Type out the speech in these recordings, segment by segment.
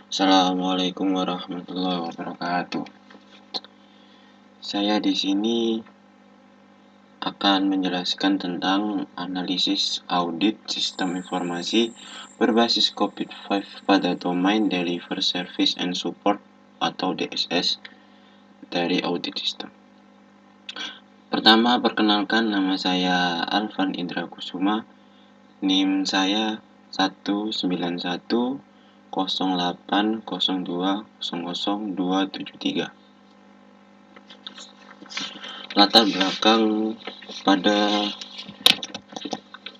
Assalamualaikum warahmatullahi wabarakatuh. Saya di sini akan menjelaskan tentang analisis audit sistem informasi berbasis COVID-5 pada domain Deliver Service and Support atau DSS dari audit sistem. Pertama, perkenalkan, nama saya Alvan Indra Kusuma. NIM saya 1910802000273. Latar belakang pada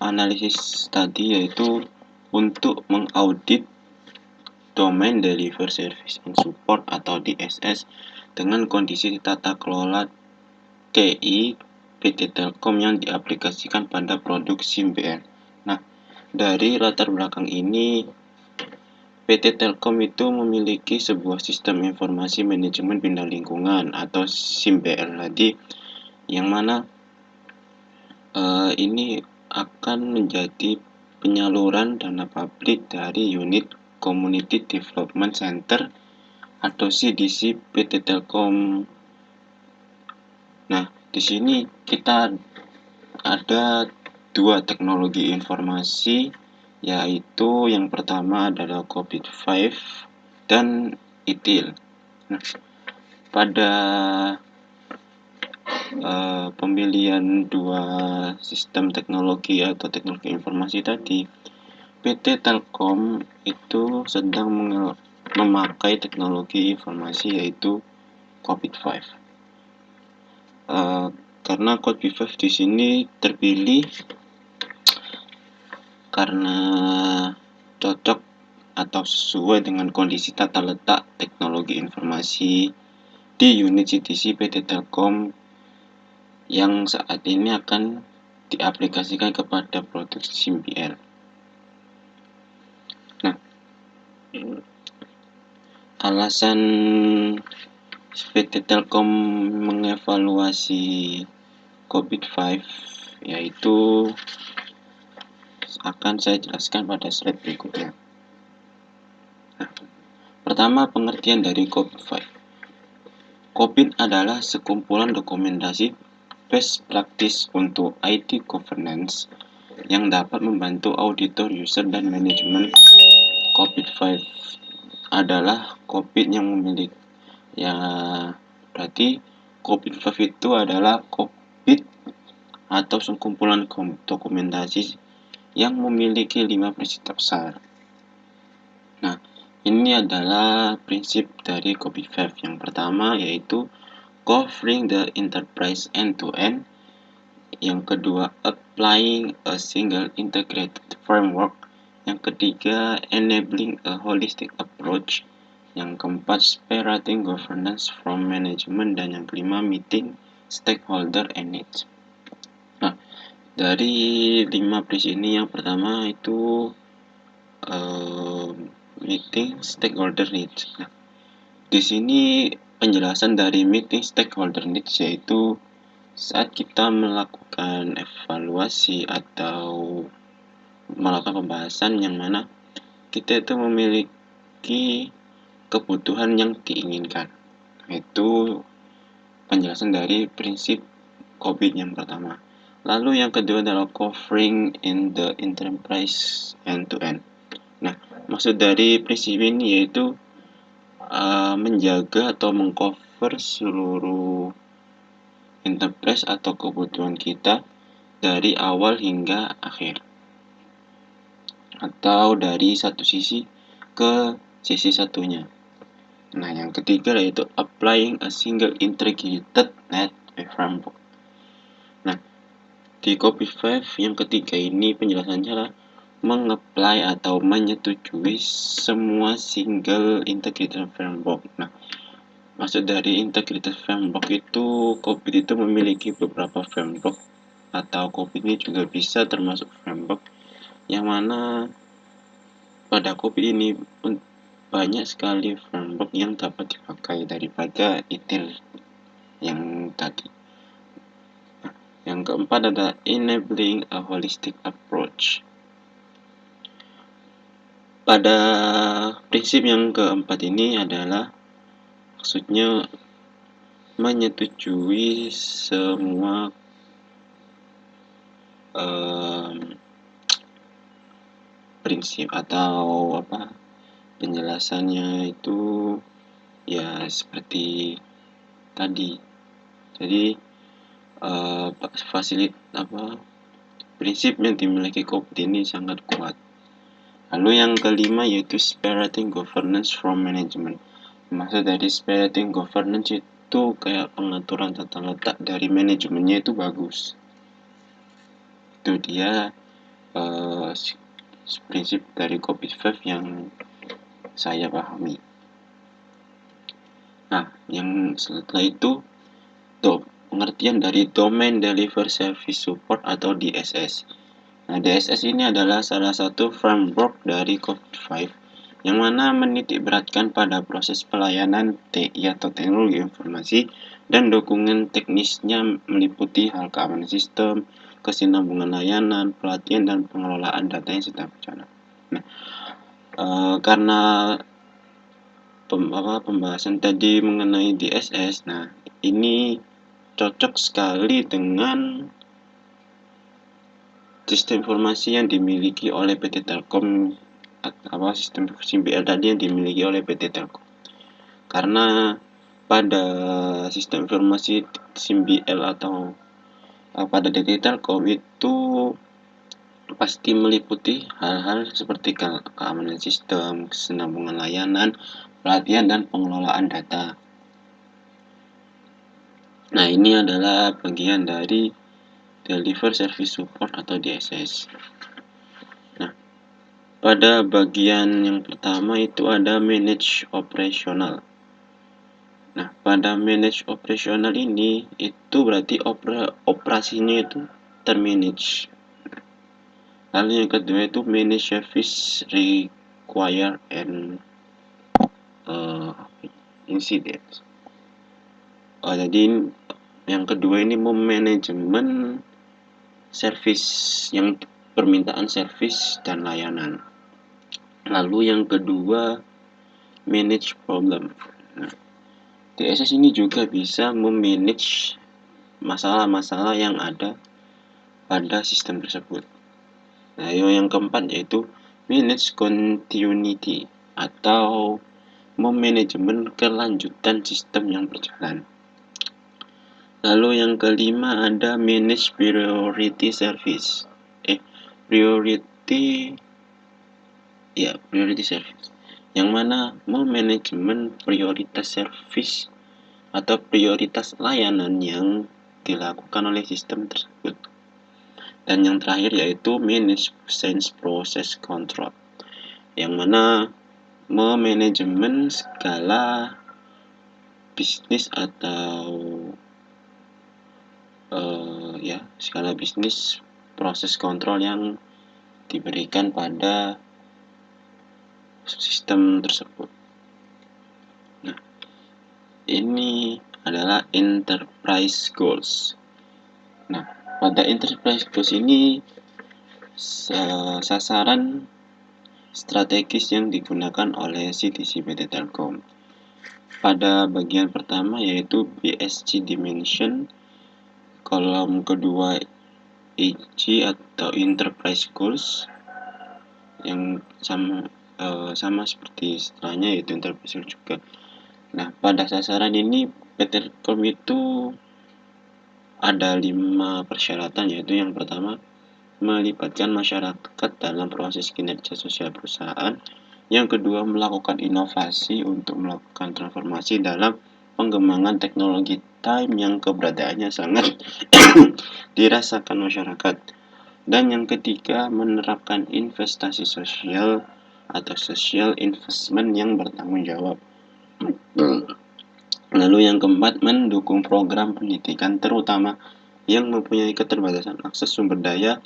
analisis tadi yaitu untuk mengaudit domain Deliver Service and Support atau DSS dengan kondisi tata kelola TI PT Telkom yang diaplikasikan pada produk SIM-BL. Nah, dari latar belakang ini PT Telkom itu memiliki sebuah sistem informasi manajemen bina lingkungan atau SIM-BL tadi, yang mana ini akan menjadi penyaluran dana publik dari unit Community Development Center atau CDC PT Telkom. Nah, di sini kita ada dua teknologi informasi, yaitu yang pertama adalah COVID-5 dan ITIL. Nah, pada pemilihan dua sistem teknologi atau teknologi informasi tadi, PT Telkom itu sedang memakai teknologi informasi yaitu COVID-5. Karena COVID-5 di sini terpilih karena cocok atau sesuai dengan kondisi tata letak teknologi informasi di unit CTC PT Telkom yang saat ini akan diaplikasikan kepada produk SIM-BL. Nah, alasan PT Telkom mengevaluasi COVID-5 yaitu akan saya jelaskan pada slide berikutnya. Nah, pertama, pengertian dari COVID-5. COVID adalah sekumpulan dokumentasi best practice untuk IT governance yang dapat membantu auditor, user, dan manajemen. COVID-5 adalah COVID yang memiliki, berarti COVID-5 itu adalah COVID atau sekumpulan dokumentasi yang memiliki 5 prinsip besar. Nah, ini adalah prinsip dari COVID-5. Yang pertama yaitu covering the enterprise end-to-end. Yang kedua, applying a single integrated framework. Yang ketiga, enabling a holistic approach. Yang keempat, separating governance from management. Dan yang kelima, meeting stakeholder and needs. Nah, dari 5 prinsip ini, yang pertama itu meeting stakeholder needs. Nah, di sini penjelasan dari meeting stakeholder needs yaitu saat kita melakukan evaluasi atau melakukan pembahasan yang mana kita itu memiliki kebutuhan yang diinginkan. Itu penjelasan dari prinsip COVID yang pertama. Lalu yang kedua adalah covering in the enterprise end-to-end. Nah, maksud dari prinsip ini yaitu menjaga atau mengcover seluruh enterprise atau kebutuhan kita dari awal hingga akhir, atau dari satu sisi ke sisi satunya. Nah, yang ketiga yaitu applying a single integrated network framework. Nah, di COVID-5 yang ketiga ini penjelasannya adalah mengapply atau menyetujui semua single integrated framework. Nah, maksud dari integrated framework itu COVID itu memiliki beberapa framework, atau COVID ini juga bisa termasuk framework, yang mana pada COVID ini banyak sekali framework yang dapat dipakai daripada ITIL yang tadi. Nah, yang keempat adalah enabling a holistic approach. pada prinsip yang keempat ini adalah maksudnya menyetujui semua prinsip atau penjelasannya itu ya seperti tadi. Jadi prinsip yang dimiliki COVID ini sangat kuat. Lalu yang kelima yaitu separating governance from management. Maksud dari separating governance itu kayak pengaturan tata letak dari manajemennya itu bagus. Itu dia prinsip dari COVID-5 yang saya pahami. Nah, yang setelah itu pengertian dari Domain Deliver Service Support atau DSS. Nah, DSS ini adalah salah satu framework dari COVID-5 yang mana menitik beratkan pada proses pelayanan TI atau teknologi informasi dan dokumen teknisnya meliputi hal keamanan sistem, kesinambungan layanan, pelatihan, dan pengelolaan data yang sedang berjalan. Nah, karena pembahasan tadi mengenai DSS, nah ini cocok sekali dengan sistem informasi yang dimiliki oleh PT Telkom, sistem SIMBL tadi yang dimiliki oleh PT Telkom. Karena pada sistem informasi SIMBL atau pada PT Telkom itu pasti meliputi hal-hal seperti keamanan sistem, kesinambungan layanan, pelatihan, dan pengelolaan data. Nah, ini adalah bagian dari Deliver Service Support atau DSS. Nah, pada bagian yang pertama itu ada Manage Operational. Nah, pada Manage Operational ini itu berarti operasinya itu termanage. Lalu yang kedua itu Manage Service Require and Incidents. Jadi yang kedua ini memanajemen service yang permintaan service dan layanan. Lalu yang kedua manage problem. Nah, DSS ini juga bisa memanage masalah-masalah yang ada pada sistem tersebut. Nah, yang keempat yaitu manage continuity atau memanajemen kelanjutan sistem yang berjalan. Lalu yang kelima ada manage priority service. Priority service. Yang mana memanajemen prioritas service atau prioritas layanan yang dilakukan oleh sistem tersebut. Dan yang terakhir yaitu manage business process control. Yang mana memanajemen skala bisnis atau skala bisnis proses kontrol yang diberikan pada sistem tersebut. Nah, ini adalah enterprise goals. Nah, pada enterprise goals ini sasaran strategis yang digunakan oleh CTC PT Telkom. Pada bagian pertama yaitu BSG Dimension, kolom kedua EG atau Enterprise Goals yang sama seperti setelahnya yaitu Enterprise Goals juga. Nah, pada sasaran ini PT Telkom itu ada 5 persyaratan, yaitu yang pertama melibatkan masyarakat dalam proses kinerja sosial perusahaan. Yang kedua, melakukan inovasi untuk melakukan transformasi dalam pengembangan teknologi time yang keberadaannya sangat dirasakan masyarakat. Dan yang ketiga, menerapkan investasi sosial atau social investment yang bertanggung jawab. Lalu yang keempat, mendukung program pendidikan terutama yang mempunyai keterbatasan akses sumber daya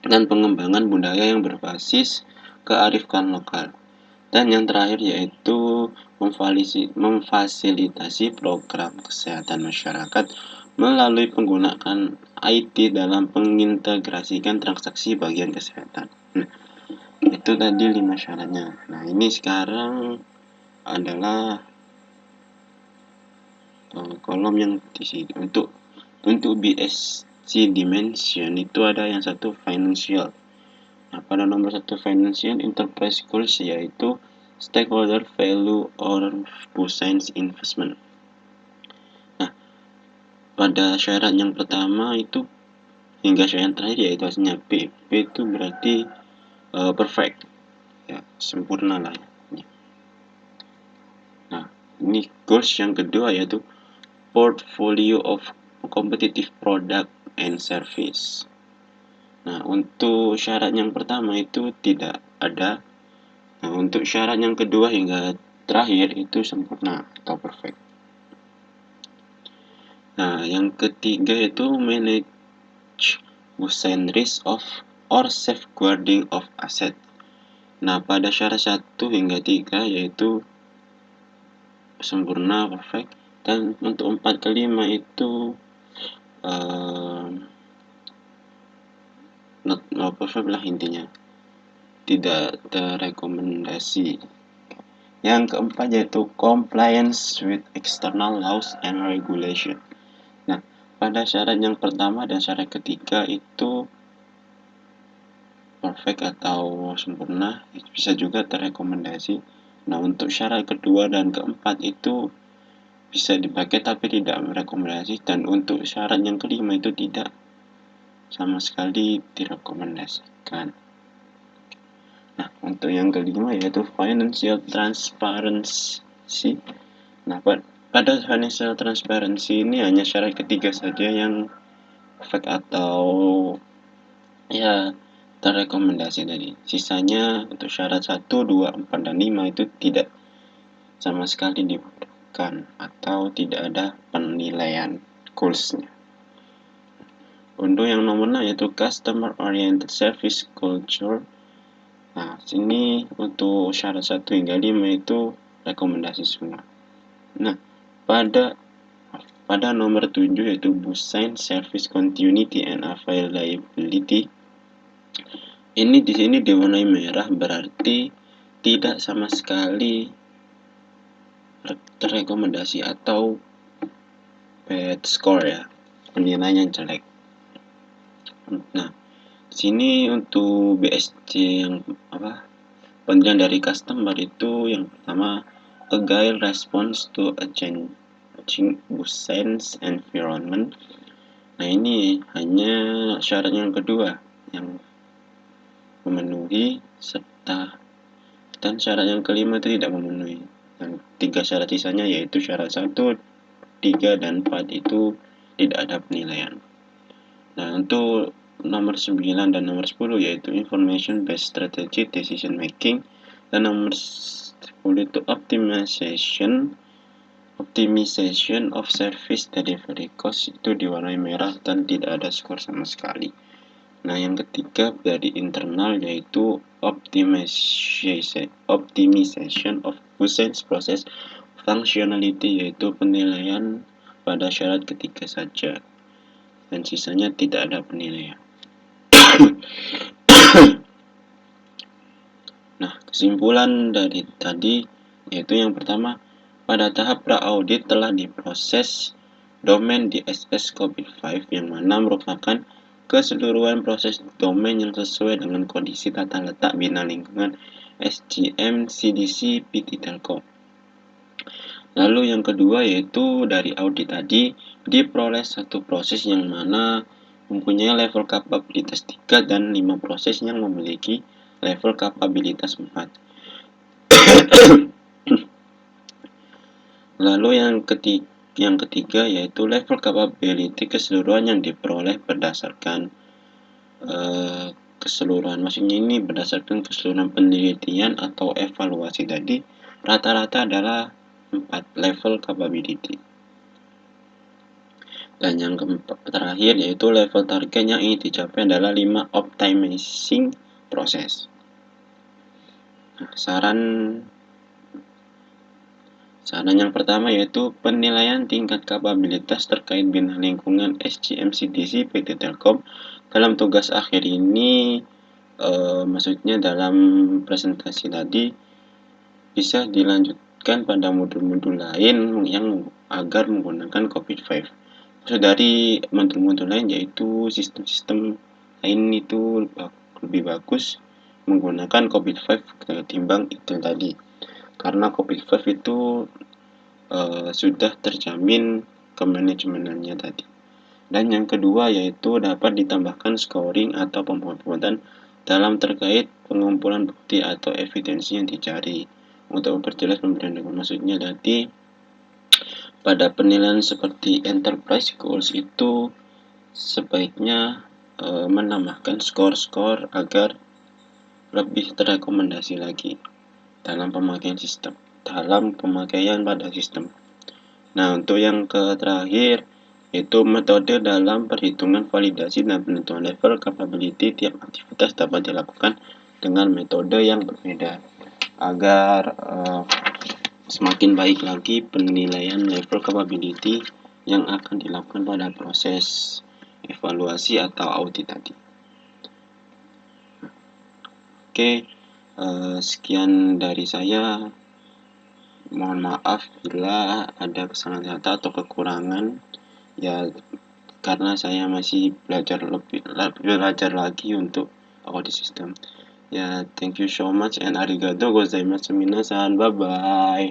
dan pengembangan budaya yang berbasis kearifan lokal. Dan yang terakhir yaitu memfasilitasi program kesehatan masyarakat melalui penggunaan IT dalam mengintegrasikan transaksi bagian kesehatan. Nah, Itu tadi 5 syaratnya. Nah, ini sekarang adalah kolom yang di sini. Untuk BSC dimension itu ada yang satu financial. Nah, pada nomor 1 financial enterprise goals yaitu stakeholder value or Business investment. Nah, pada syarat yang pertama itu hingga syarat yang terakhir yaitu hasilnya P. P itu berarti perfect, ya, sempurna lah. Nah, ini goals yang kedua yaitu portfolio of competitive product and service. Nah, untuk syarat yang pertama itu tidak ada. Nah, untuk syarat yang kedua hingga terakhir itu sempurna atau perfect. Nah, yang ketiga itu manage risk of or safeguarding of asset. Nah, pada syarat 1 hingga 3 yaitu sempurna, perfect, dan untuk 4 ke 5 itu not perfect lah intinya, tidak terrekomendasi. Yang keempat yaitu compliance with external laws and regulation. Nah, pada syarat yang pertama dan syarat ketiga itu perfect atau sempurna, bisa juga terrekomendasi. Nah, untuk syarat kedua dan keempat itu bisa dipakai tapi tidak merekomendasi, dan untuk syarat yang kelima itu tidak sama sekali direkomendasikan. Nah, untuk yang kelima yaitu financial transparency. Nah, pada financial transparency ini hanya syarat ketiga saja yang perfect atau ya terrekomendasi tadi. Sisanya untuk syarat 1, 2, 4, dan 5 itu tidak sama sekali dibutuhkan atau tidak ada penilaian goals-nya. Untuk yang nomor 6 yaitu customer oriented service culture. Nah, sini untuk syarat 1 hingga 5 itu rekomendasi semua. Nah, pada nomor 7 yaitu business service continuity and availability. Ini di sini diwarnai merah, berarti tidak sama sekali terrekomendasi atau bad score, ya, penilaian jelek. Nah, sini untuk BSC yang penilaian dari customer itu yang pertama agile response to a changing business environment. Nah, ini hanya syarat yang kedua yang memenuhi, dan syarat yang kelima itu tidak memenuhi. Dan 3 syarat sisanya yaitu syarat 1, 3, dan 4 itu tidak ada penilaian. Nah, untuk nomor 9 dan nomor 10 yaitu information based strategy decision making, dan nomor 10 itu optimization of service delivery cost, itu diwarnai merah dan tidak ada skor sama sekali. Nah, yang ketiga dari internal yaitu optimization of business process functionality, yaitu penilaian pada syarat ketiga saja dan sisanya tidak ada penilaian. Nah, kesimpulan dari tadi yaitu yang pertama, pada tahap pra-audit telah diproses domain di SS COVID-5 yang mana merupakan keseluruhan proses domain yang sesuai dengan kondisi tata letak bina lingkungan SGM CDC PT Telkom. Lalu yang kedua yaitu dari audit tadi diperoleh satu proses yang mana mempunyai level kapabilitas 3 dan 5 proses yang memiliki level kapabilitas 4. Lalu yang ketiga yaitu level capability keseluruhan yang diperoleh berdasarkan keseluruhan, maksudnya ini berdasarkan keseluruhan penelitian atau evaluasi tadi, rata-rata adalah 4 level capability. Dan yang terakhir yaitu level target yang ingin dicapai adalah 5 optimizing proses. Nah, saran yang pertama yaitu penilaian tingkat kapabilitas terkait bina lingkungan SGM CDC PT Telkom. Dalam tugas akhir ini maksudnya dalam presentasi tadi bisa dilanjutkan pada modul-modul lain yang agar menggunakan COVID-5. Maksud dari modul-modul lain yaitu sistem-sistem lain itu lebih bagus menggunakan COVID-5 ketimbang itu tadi. Karena COVID-5 itu sudah terjamin kemanajemenannya tadi. Dan yang kedua yaitu dapat ditambahkan scoring atau pembobotan dalam terkait pengumpulan bukti atau evidensi yang dicari. Untuk memperjelas pemberian dokumen, maksudnya tadi pada penilaian seperti enterprise goals itu sebaiknya menambahkan skor-skor agar lebih terrekomendasi lagi dalam pemakaian pada sistem. Nah, untuk yang terakhir yaitu metode dalam perhitungan validasi dan penentuan level capability tiap aktivitas dapat dilakukan dengan metode yang berbeda agar semakin baik lagi penilaian level capability yang akan dilakukan pada proses evaluasi atau audit tadi. Oke, sekian dari saya. Mohon maaf bila ada kesalahan kata atau kekurangan, ya karena saya masih belajar lagi untuk audit system. Ya, thank you so much and arigatou gozaimasu minasan. Bye bye.